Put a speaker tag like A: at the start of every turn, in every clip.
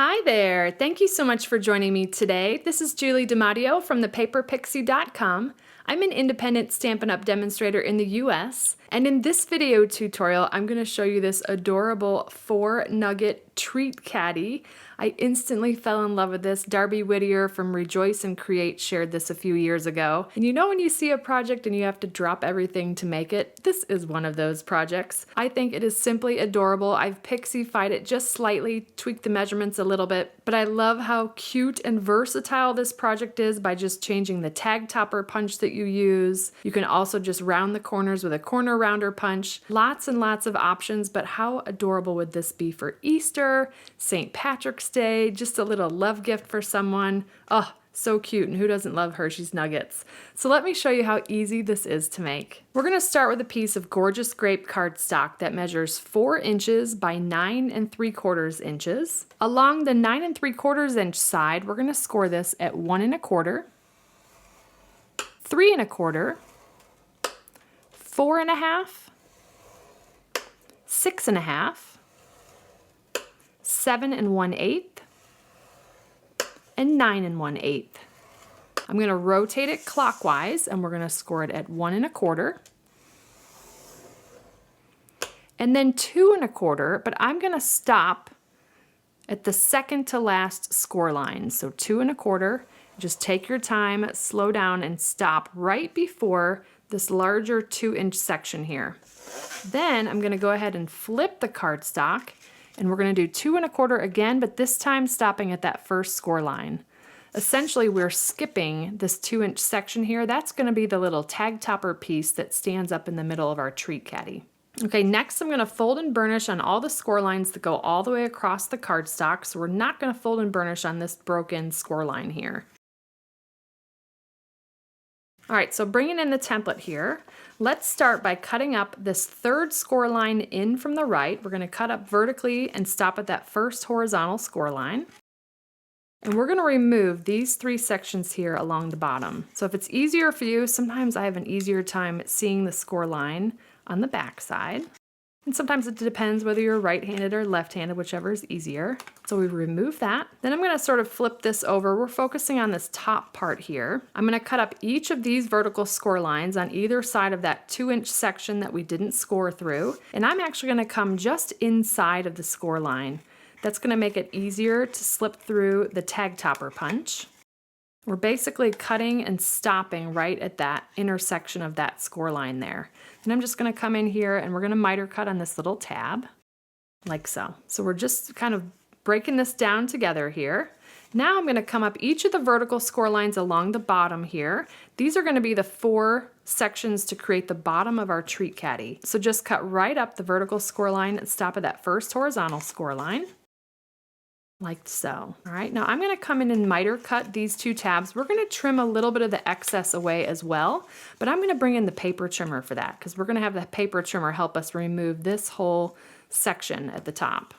A: Hi there! Thank you so much for joining me today. This is Julie DiMatteo from thepaperpixie.com. I'm an independent Stampin' Up! Demonstrator in the US, and in this video tutorial I'm going to show you this adorable 4-nugget treat caddy. I instantly fell in love with this. Darby Whittier from Rejoice and Create shared this a few years ago. And you know when you see a project and you have to drop everything to make it? This is one of those projects. I think it is simply adorable. I've Pixie-fied it just slightly, tweaked the measurements a little bit, but I love how cute and versatile this project is by just changing the tag topper punch that you use. You can also just round the corners with a corner rounder punch. Lots and lots of options, but how adorable would this be for Easter, St. Patrick's Day, just a little love gift for someone. Oh, so cute, and who doesn't love Hershey's Nuggets? So let me show you how easy this is to make. We're going to start with a piece of gorgeous grape cardstock that measures 4 inches by 9 3/4 inches. Along the 9 3/4 inch side, we're going to score this at 1 1/4, 3 1/4, 4 1/2, 6 1/2, 7 1/8, and 9 1/8. I'm going to rotate it clockwise and we're going to score it at 1 1/4 and then 2 1/4, but I'm going to stop at the second to last score line. So 2 1/4, just take your time, slow down, and stop right before this larger 2-inch section here. Then I'm going to go ahead and flip the cardstock, and we're going to do 2 1/4 again, but this time stopping at that first score line. Essentially, we're skipping this 2-inch section here. That's going to be the little tag topper piece that stands up in the middle of our treat caddy. Okay, next I'm going to fold and burnish on all the score lines that go all the way across the cardstock, so we're not going to fold and burnish on this broken score line here. All right, so bringing in the template here, let's start by cutting up this third score line in from the right. We're going to cut up vertically and stop at that first horizontal score line. And we're going to remove these 3 sections here along the bottom. So if it's easier for you, sometimes I have an easier time seeing the score line on the back side. And sometimes it depends whether you're right-handed or left-handed, whichever is easier. So we remove that. Then I'm going to sort of flip this over. We're focusing on this top part here. I'm going to cut up each of these vertical score lines on either side of that 2-inch section that we didn't score through. And I'm actually going to come just inside of the score line. That's going to make it easier to slip through the tag topper punch. We're basically cutting and stopping right at that intersection of that score line there. And I'm just going to come in here and we're going to miter cut on this little tab, like so. So we're just kind of breaking this down together here. Now I'm going to come up each of the vertical score lines along the bottom here. These are going to be the 4 sections to create the bottom of our treat caddy. So just cut right up the vertical score line and stop at that first horizontal score line, like so. All right, now I'm going to come in and miter cut these 2 tabs. We're going to trim a little bit of the excess away as well, but I'm going to bring in the paper trimmer for that because we're going to have the paper trimmer help us remove this whole section at the top.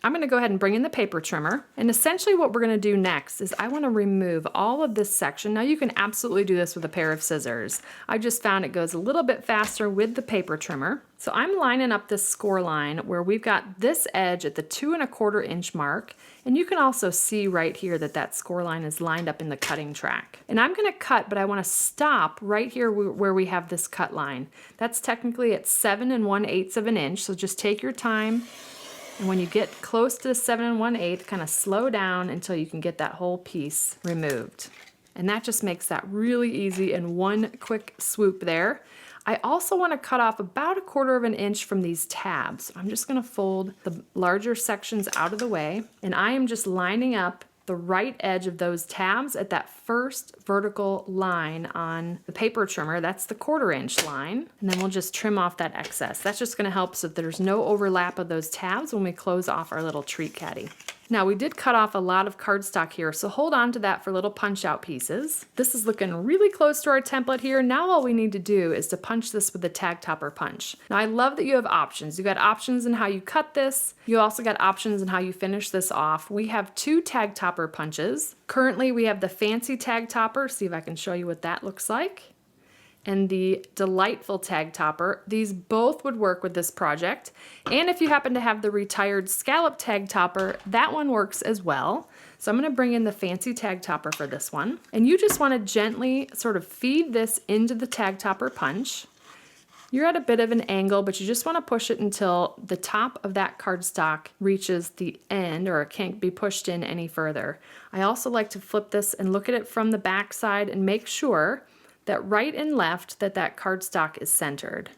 A: I'm going to go ahead and bring in the paper trimmer, and essentially what we're going to do next is I want to remove all of this section. Now you can absolutely do this with a pair of scissors. I just found it goes a little bit faster with the paper trimmer. So I'm lining up this score line where we've got this edge at the 2 1/4 inch mark, and you can also see right here that that score line is lined up in the cutting track. And I'm going to cut, but I want to stop right here where we have this cut line. That's technically at 7 1/8 of an inch, so just take your time. And when you get close to 7 1/8, kind of slow down until you can get that whole piece removed. And that just makes that really easy in one quick swoop there. I also want to cut off about 1/4 inch from these tabs. I'm just going to fold the larger sections out of the way, and I am just lining up the right edge of those tabs at that first vertical line on the paper trimmer. That's the 1/4 inch line, and then we'll just trim off that excess. That's just going to help so that there's no overlap of those tabs when we close off our little treat caddy. Now we did cut off a lot of cardstock here, so hold on to that for little punch out pieces. This is looking really close to our template here. Now all we need to do is to punch this with the tag topper punch. Now I love that you have options. You got options in how you cut this. You also got options in how you finish this off. We have 2 tag topper punches. Currently we have the fancy tag topper. See if I can show you what that looks like. and the delightful tag topper. These both would work with this project. And if you happen to have the retired scallop tag topper, that one works as well. So I'm going to bring in the fancy tag topper for this one. And you just want to gently sort of feed this into the tag topper punch. You're at a bit of an angle, but you just want to push it until the top of that cardstock reaches the end, or it can't be pushed in any further. I also like to flip this and look at it from the back side and make sure that right and left that cardstock is centered.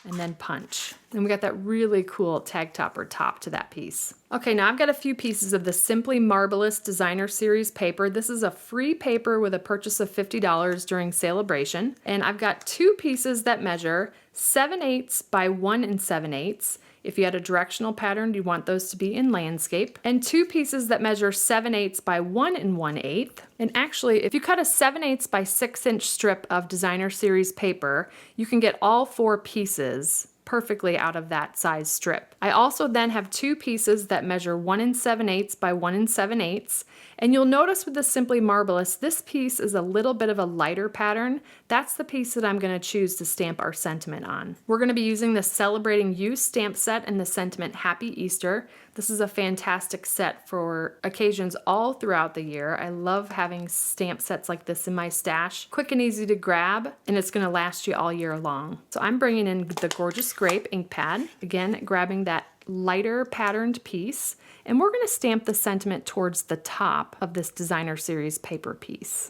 A: And then punch. And we got that really cool tag topper top to that piece. Okay, now I've got a few pieces of the Simply Marvelous Designer Series paper. This is a free paper with a purchase of $50 during Celebration. And I've got two pieces that measure 7/8 by 1 7/8. If you had a directional pattern, you want those to be in landscape. And two pieces that measure 7/8 by 1 1/8. And actually, if you cut a 7/8 by 6-inch strip of Designer Series paper, you can get all 4 pieces perfectly out of that size strip. I also then have two pieces that measure 1 7/8 by 1 7/8. And you'll notice with the Simply Marvelous, this piece is a little bit of a lighter pattern. That's the piece that I'm going to choose to stamp our sentiment on. We're going to be using the Celebrating You stamp set and the sentiment Happy Easter. This is a fantastic set for occasions all throughout the year. I love having stamp sets like this in my stash. Quick and easy to grab, and it's going to last you all year long. So I'm bringing in the Gorgeous Grape ink pad. Again, grabbing that lighter patterned piece. And we're going to stamp the sentiment towards the top of this Designer Series paper piece.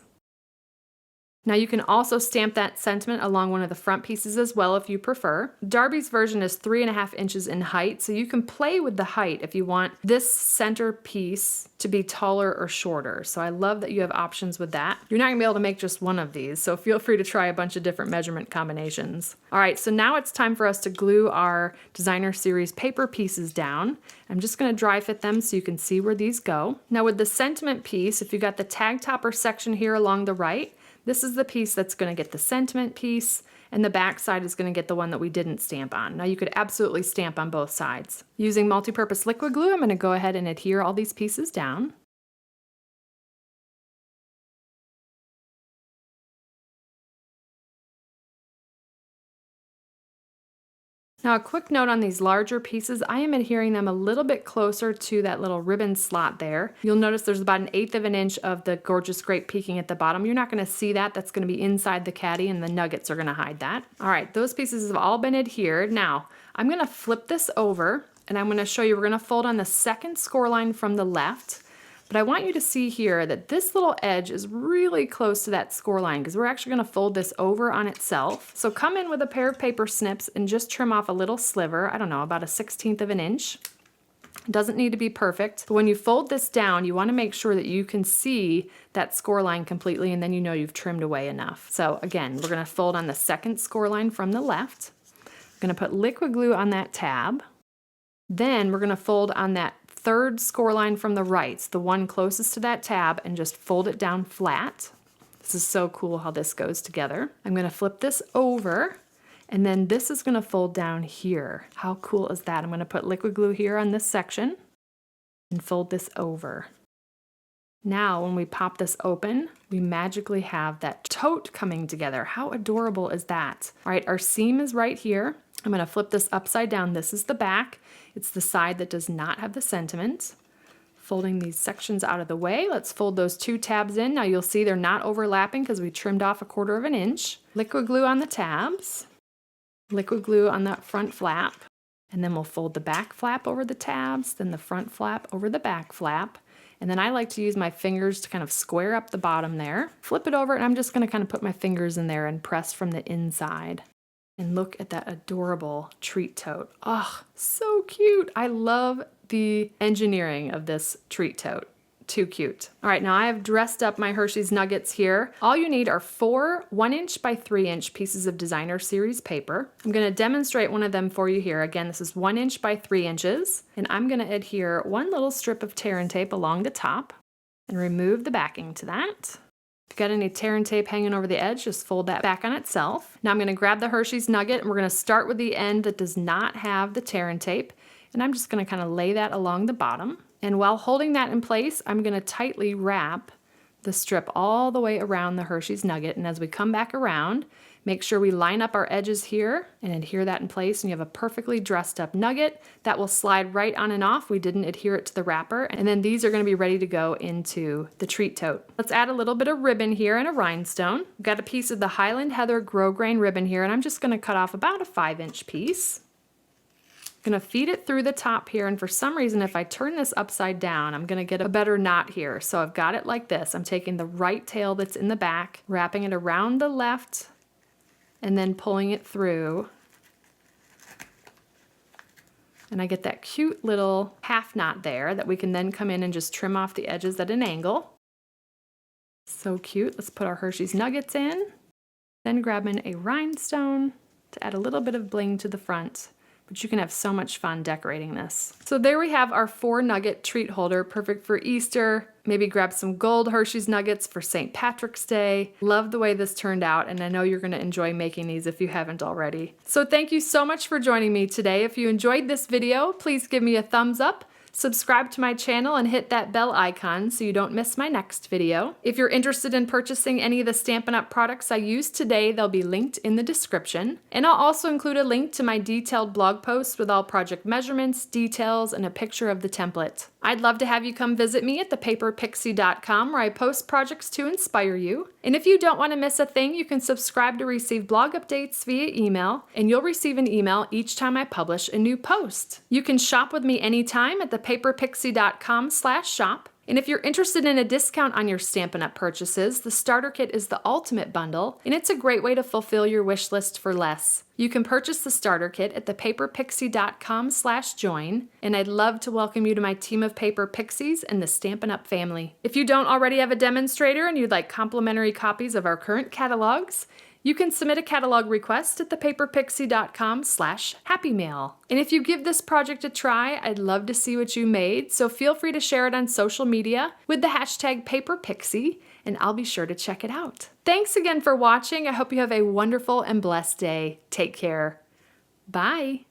A: Now you can also stamp that sentiment along one of the front pieces as well if you prefer. Darby's version is 3.5 inches in height, so you can play with the height if you want this center piece to be taller or shorter. So I love that you have options with that. You're not gonna be able to make just one of these, so feel free to try a bunch of different measurement combinations. All right, so now it's time for us to glue our Designer Series paper pieces down. I'm just gonna dry fit them so you can see where these go. Now with the sentiment piece, if you got the tag topper section here along the right, this is the piece that's going to get the sentiment piece, and the back side is going to get the one that we didn't stamp on. Now you could absolutely stamp on both sides. Using multi-purpose liquid glue, I'm going to go ahead and adhere all these pieces down. Now a quick note on these larger pieces, I am adhering them a little bit closer to that little ribbon slot there. You'll notice there's about 1/8 of an inch of the Gorgeous Grape peeking at the bottom. You're not going to see that. That's going to be inside the caddy, and the nuggets are going to hide that. All right, those pieces have all been adhered. Now I'm going to flip this over, and I'm going to show you we're going to fold on the second score line from the left. But I want you to see here that this little edge is really close to that score line because we're actually going to fold this over on itself. So come in with a pair of paper snips and just trim off a little sliver, I don't know, about 1/16 of an inch. It doesn't need to be perfect, but when you fold this down, you want to make sure that you can see that score line completely, and then you know you've trimmed away enough. So again, we're going to fold on the second score line from the left. I'm going to put liquid glue on that tab. Then we're going to fold on that third score line from the right, the one closest to that tab, and just fold it down flat. This is so cool how this goes together. I'm going to flip this over, and then this is going to fold down here. How cool is that? I'm going to put liquid glue here on this section and fold this over. Now when we pop this open, we magically have that tote coming together. How adorable is that? All right, our seam is right here. I'm going to flip this upside down. This is the back. It's the side that does not have the sentiment. Folding these sections out of the way, let's fold those two tabs in. Now you'll see they're not overlapping because we trimmed off 1/4 of an inch. Liquid glue on the tabs, liquid glue on that front flap, and then we'll fold the back flap over the tabs, then the front flap over the back flap. And then I like to use my fingers to kind of square up the bottom there. Flip it over, and I'm just going to kind of put my fingers in there and press from the inside. And look at that adorable treat tote. Oh, so cute. I love the engineering of this treat tote. Too cute. All right, now I have dressed up my Hershey's Nuggets here. All you need are 4 1-inch by 3-inch pieces of Designer Series paper. I'm going to demonstrate one of them for you here. Again, this is 1 inch by 3 inches. And I'm going to adhere one little strip of tear and tape along the top and remove the backing to that. If you've got any tear and tape hanging over the edge, just fold that back on itself. Now I'm going to grab the Hershey's Nugget, and we're going to start with the end that does not have the tear and tape. And I'm just going to kind of lay that along the bottom. And while holding that in place, I'm going to tightly wrap the strip all the way around the Hershey's Nugget. And as we come back around, Make sure we line up our edges here and adhere that in place, and you have a perfectly dressed up nugget that will slide right on and off. We didn't adhere it to the wrapper, and then these are going to be ready to go into the treat tote. Let's add a little bit of ribbon here and a rhinestone. I've got a piece of the Highland Heather grosgrain ribbon here, and I'm just going to cut off about a 5-inch piece. I'm going to feed it through the top here, and for some reason if I turn this upside down I'm going to get a better knot here. So I've got it like this. I'm taking the right tail that's in the back, wrapping it around the left, and then pulling it through. And I get that cute little half knot there that we can then come in and just trim off the edges at an angle. So cute. Let's put our Hershey's Nuggets in. Then grab in a rhinestone to add a little bit of bling to the front. But you can have so much fun decorating this. So there we have our 4-nugget treat holder, perfect for Easter. Maybe grab some gold Hershey's Nuggets for St. Patrick's Day. Love the way this turned out, and I know you're gonna enjoy making these if you haven't already. So thank you so much for joining me today. If you enjoyed this video, please give me a thumbs up. Subscribe to my channel and hit that bell icon so you don't miss my next video. If you're interested in purchasing any of the Stampin' Up! Products I used today, they'll be linked in the description. And I'll also include a link to my detailed blog post with all project measurements, details, and a picture of the template. I'd love to have you come visit me at thepaperpixie.com where I post projects to inspire you. And if you don't want to miss a thing, you can subscribe to receive blog updates via email, and you'll receive an email each time I publish a new post. You can shop with me anytime at thepaperpixie.com/shop. And if you're interested in a discount on your Stampin' Up! Purchases, the starter kit is the ultimate bundle, and it's a great way to fulfill your wish list for less. You can purchase the starter kit at thepaperpixie.com/join, and I'd love to welcome you to my team of Paper Pixies and the Stampin' Up! Family. If you don't already have a demonstrator and you'd like complimentary copies of our current catalogs, you can submit a catalog request at thepaperpixie.com/happymail. And if you give this project a try, I'd love to see what you made, so feel free to share it on social media with the hashtag #PaperPixie, and I'll be sure to check it out. Thanks again for watching. I hope you have a wonderful and blessed day. Take care. Bye.